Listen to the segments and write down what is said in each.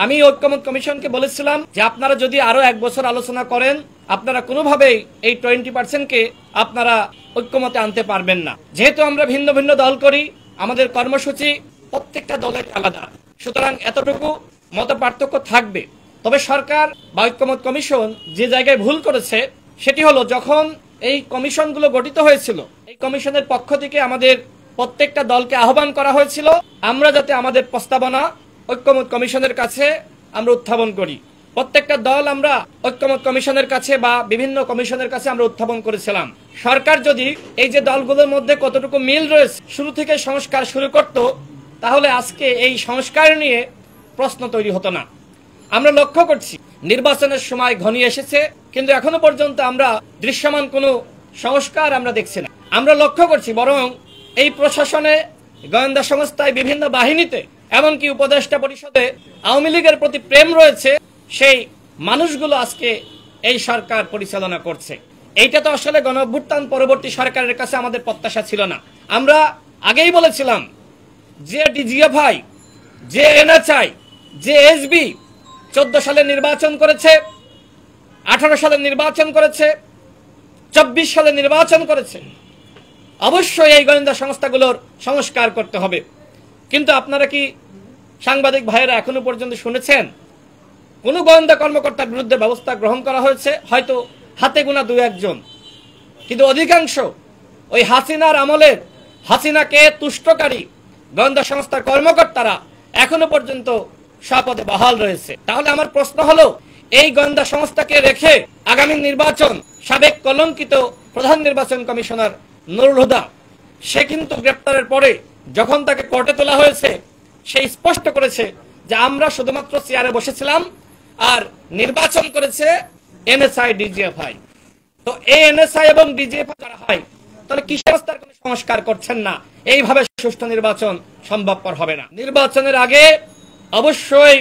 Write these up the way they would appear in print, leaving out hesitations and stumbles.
আমি ঐক্যমত কমিশনকে বলেছিলাম যে আপনারা যদি আরো 1 বছর আলোচনা করেন, আপনারা কোনোভাবেই এই 20% আপনারা ঐক্যমতে আনতে পারবেন না। যেহেতু আমরা ভিন্ন ভিন্ন দল করি, আমাদের কর্মসূচি প্রত্যেকটা দলের আলাদা, সুতরাং এতটুকু মত পার্থক্য থাকবে। তবে সরকার বা ঐক্যমত কমিশন যে জায়গায় ভুল করেছে সেটি হলো, যখন এই কমিশনগুলো গঠিত হয়েছিল, এই কমিশনের পক্ষ থেকে আমাদের প্রত্যেকটা দলকে আহ্বান করা হয়েছিল আমরা যাতে আমাদের প্রস্তাবনা ঐক্যমত কমিশনের কাছে আমরা উত্থাপন করি। প্রত্যেকটা দল আমরা ঐক্যমত কমিশনের কাছে বা বিভিন্ন কমিশনের কাছে আমরা উত্থাপন করেছিলাম। সরকার যদি এই যে দলগুলোর মধ্যে কতটুকু মিল রয়েছে শুরু থেকে সংস্কার শুরু করত, তাহলে আজকে এই সংস্কার নিয়ে প্রশ্ন তৈরি হতো না। আমরা লক্ষ্য করছি নির্বাচনের সময় ঘনিয়ে এসেছে, কিন্তু এখনো পর্যন্ত আমরা দৃশ্যমান কোনো সংস্কার আমরা দেখছি না। আমরা লক্ষ্য করছি বরং এই প্রশাসনে, গোয়েন্দা সংস্থায়, বিভিন্ন বাহিনীতে, এমনকি উপদেষ্টা পরিষদে আওয়ামী লীগের প্রতি প্রেম রয়েছে, সেই মানুষগুলো আজকে এই সরকার পরিচালনা করছে। এইটা তো আসলে গণঅভ্যুত্থান পরবর্তী সরকারের কাছে আমাদের প্রত্যাশা ছিল না। আমরা আগেই বলেছিলাম যে ডিজিএফআই, যে এনএসআই, যে এসবি 14 সালে নির্বাচন করেছে, 18 সালে নির্বাচন করেছে, 24 সালে নির্বাচন করেছে, অবশ্যই এই গোয়েন্দা সংস্থাগুলোর সংস্কার করতে হবে। কিন্তু আপনারা কি সাংবাদিক ভাইয়েরা এখনো পর্যন্ত শুনেছেন কোন গোয়েন্দা কর্মকর্তার বিরুদ্ধে ব্যবস্থা গ্রহণ করা হয়েছে? হয়তো হাতে গোনা 2-1 জন, কিন্তু অধিকাংশ ওই হাসিনার আমলের, হাসিনাকে তুষ্টকারী গোয়েন্দা সংস্থার কর্মকর্তারা এখনো পর্যন্ত স্বপদে বহাল রয়েছে। তাহলে আমার প্রশ্ন হলো, এই গোয়েন্দা সংস্থাকে রেখে আগামী নির্বাচন, সাবেক কলঙ্কিত প্রধান নির্বাচন কমিশনার নুরুল হুদা, সে কিন্তু গ্রেপ্তারের পরে যখন তাকে কোর্টে তোলা হয়েছে, সে স্পষ্ট করেছে যে আমরা শুধুমাত্র চেয়ারে বসেছিলাম আর নির্বাচন করেছে এনএসআই, ডিজিএফআই। তো এই এনএসআই এবং ডিজিএফআই করা হয়, তাহলে কিসের ব্যবস্থার কোনো সংস্কার করছেন না? এইভাবে সুষ্ঠু নির্বাচন সম্ভবপর হবে না। নির্বাচনের আগে অবশ্যই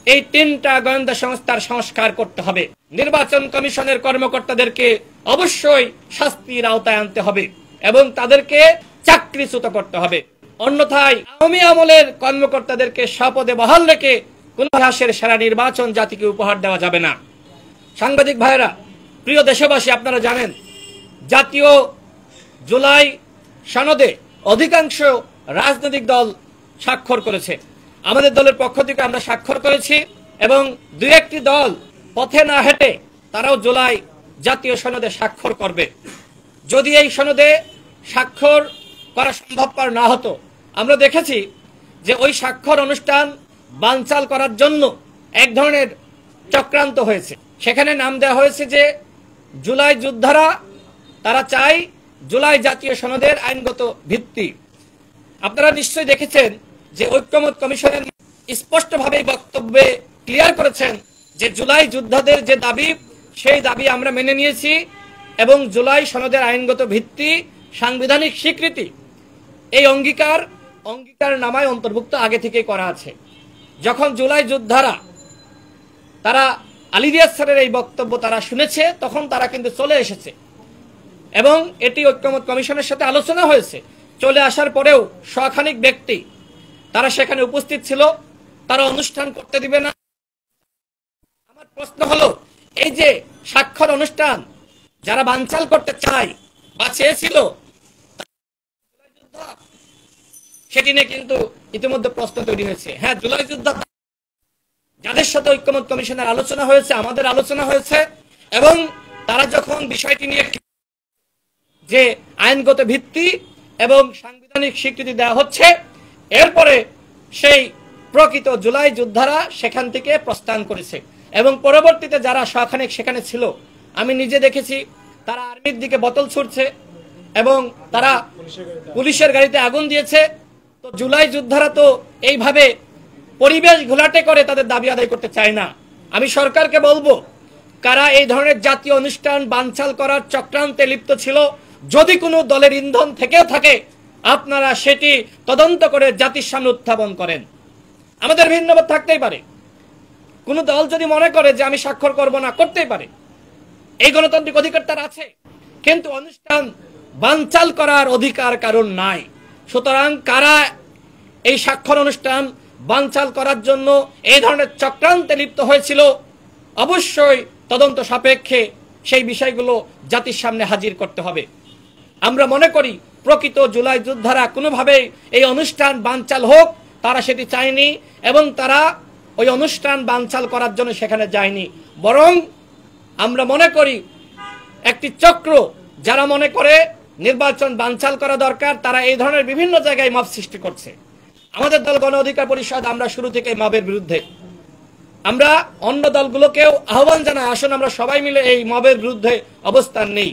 এই 3টা গোয়েন্দা সংস্থার সংস্কার করতে হবে। নির্বাচন কমিশনের কর্মকর্তাদেরকে অবশ্যই শাস্তির আওতায় আনতে হবে এবং তাদেরকে চাকরিচ্যুত করতে হবে। অন্যথায় আওয়ামী আমলের কর্মকর্তাদেরকে স্বপদে বহাল রেখে কোন ইতিহাসের সেরা নির্বাচন জাতিকে উপহার দেওয়া যাবে না। সাংবাদিক ভাইয়েরা, প্রিয় দেশবাসী, আপনারা জানেন জাতীয় জুলাই সনদে অধিকাংশ রাজনৈতিক দল স্বাক্ষর করেছে। আমাদের দলের পক্ষ থেকে আমরা স্বাক্ষর করেছি এবং 2-1টি দল পথে না হেঁটে তারাও জুলাই জাতীয় সনদে স্বাক্ষর করবে। যদি এই সনদে স্বাক্ষর করা সম্ভবপর না হতো, আমরা দেখেছি যে ওই স্বাক্ষর অনুষ্ঠান বানচাল করার জন্য এক ধরনের চক্রান্ত হয়েছে। সেখানে নাম দেওয়া হয়েছে যে জুলাই যোদ্ধারা, তারা চায় জুলাই জাতীয় সনদের আইনগত ভিত্তি। আপনারা নিশ্চয়ই দেখেছেন যে ঐক্যমত কমিশনের স্পষ্টভাবে বক্তব্যে ক্লিয়ার করেছেন যে জুলাই যোদ্ধাদের যে দাবি, সেই দাবি আমরা মেনে নিয়েছি এবং জুলাই সনদের আইনগত ভিত্তি, সাংবিধানিক স্বীকৃতি, এই অঙ্গীকার নামায় অন্তর্ভুক্ত আগে থেকেই করা আছে। যখন জুলাই যোদ্ধারা তারা আলী রিয়াজ স্যারের এই বক্তব্য তারা শুনেছে, তখন তারা কিন্তু চলে এসেছে এবং এটি ঐক্যমত কমিশনের সাথে আলোচনা হয়েছে। চলে আসার পরেও শখানিক ব্যক্তি তারা সেখানে উপস্থিত ছিল, তারা অনুষ্ঠান করতে দিবে না। আমার প্রশ্ন হলো, এই যে স্বাক্ষর অনুষ্ঠান যারা বানচাল করতে চায় বা চেয়েছিল, সেটি নিয়ে কিন্তু ইতিমধ্যে প্রশ্ন তৈরি হয়েছে। হ্যাঁ, জুলাই যোদ্ধা যাদের সাথে ঐক্যমত কমিশনের আলোচনা হয়েছে, আমাদের আলোচনা হয়েছে, এবং তারা যখন বিষয়টি নিয়ে যে আইনগত ভিত্তি এবং সাংবিধানিক স্বীকৃতি দেওয়া হচ্ছে, এরপরে সেই প্রকৃত জুলাই যোদ্ধারা সেখান থেকে প্রস্থান করেছে এবং পরবর্তীতে যারা শখানেক সেখানে ছিল, আমি নিজে দেখেছি তারা আর্মির দিকে বোতল ছুড়ছে এবং তারা পুলিশের গাড়িতে আগুন দিয়েছে। তো জুলাই যোদ্ধারা তো এইভাবে পরিবেশ ঘোলাটে করে তাদের দাবি আদায় করতে চায় না। আমি সরকারকে বলবো, কারা এই ধরনের জাতীয় অনুষ্ঠান বানচাল করার চক্রান্তে লিপ্ত ছিল, যদি কোনো দলের ইন্ধন থেকেও থাকে, আপনারা সেটি তদন্ত করে জাতির সামনে উত্থাপন করেন। আমাদের ভিন্নমত থাকতেই পারে, কোন দল যদি মনে করে যে আমি স্বাক্ষর করব না, করতেই পারে, এই গণতান্ত্রিক অধিকার তার আছে, কিন্তু অনুষ্ঠান বানচাল করার অধিকার কারণ নাই। সুতরাং কারা এই স্বাক্ষর অনুষ্ঠান বানচাল করার জন্য এই ধরনের চক্রান্তে লিপ্ত হয়েছিল, অবশ্যই তদন্ত সাপেক্ষে সেই বিষয়গুলো জাতির সামনে হাজির করতে হবে। আমরা মনে করি প্রকৃত জুলাই যোদ্ধারা কোনোভাবেই এই অনুষ্ঠান বানচাল হোক তারা সেটি চায়নি, এবং তারা ওই অনুষ্ঠান বানচাল করার জন্য সেখানে যায়নি। বরং আমরা মনে করি একটি চক্র যারা মনে করে নির্বাচন বানচাল করা দরকার, তারা এই ধরনের বিভিন্ন জায়গায় মব সৃষ্টি করছে। আমাদের দল গণ অধিকার পরিষদ আমরা শুরু থেকে মবের বিরুদ্ধে। আমরা অন্য দলগুলোকেও আহ্বান জানাই, আসুন আমরা সবাই মিলে এই মবের বিরুদ্ধে অবস্থান নেই।